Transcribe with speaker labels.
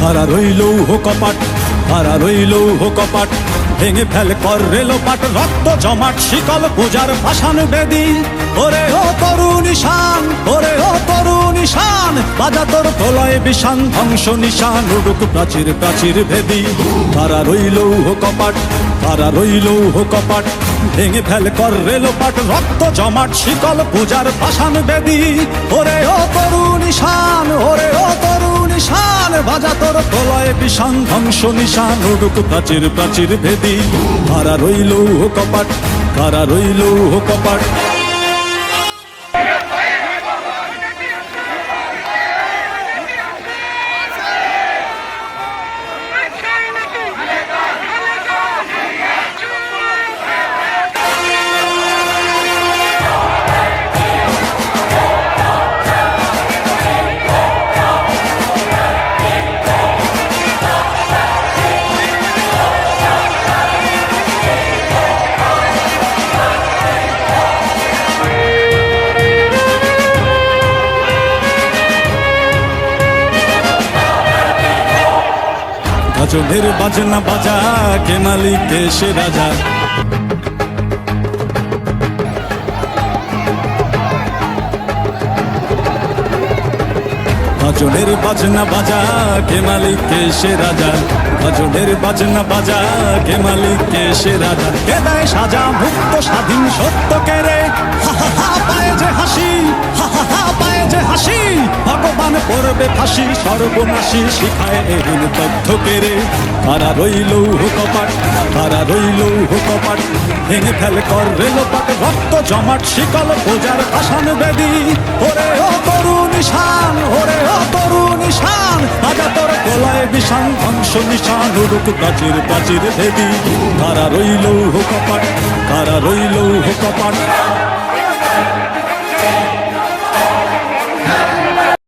Speaker 1: কারা রইল কপাট, কারা রইল কপাট, ভেঙে ফেল কর রেলোপাট, রক্ত জমাট শিকল পূজার ভাসান বেদি। ওরে ও তরু নিশান, ওরে ও তরু নিশান, বাজা তোর প্রলয় বিষান, ধ্বংস নিশান উড়ুক প্রাচীর প্রাচীর ভেদি। কারা রইল কপাট, কারা রইল কপাট, ভেঙে ফেল কর রেলোপাট, রক্ত জমাট শিকল পূজার ভাসান বেদি। ওরে ও তরু নিশান, ওরে ও তরু নিশান, বাজা তোর প্রলয় বিষান, ধ্বংস নিশান উড়ুক প্রাচীর প্রাচীর ভেদি। কারা রইল কপাট, কারা রইল কপাট। গাজনের বাজনা বাজা, কে মালিক কে সে রাজা। গাজনের বাজনা বাজা, কে মালিক কে সে রাজা। গাজনের বাজনা বাজা, কে মালিক কে সে রাজা। কে দেয় সাজা মুক্ত স্বাধীন সত্য কে রে, হা হা হা পায়ে যে হাসি, হা হা হা পায়ে যে হাসি। ভগবান পড়বে ফাঁসি, সর্বনাশী শিখায় এহীন তথ্য কে রে। কারা রইল কপাট, কারা রইল কপাট, ভেঙে ফেল কর রেলোপাট, রক্ত জমাট শিকল পূজার ভাসান বেদি। ওরে ও তরু নিশান, ওরে ও তরু নিশান, বাজা তোর প্রলয় বিষান, ধ্বংস নিশান উড়ুক প্রাচীর প্রাচীর ভেদি। কারা রইল কপাট, কারা রইল কপাট।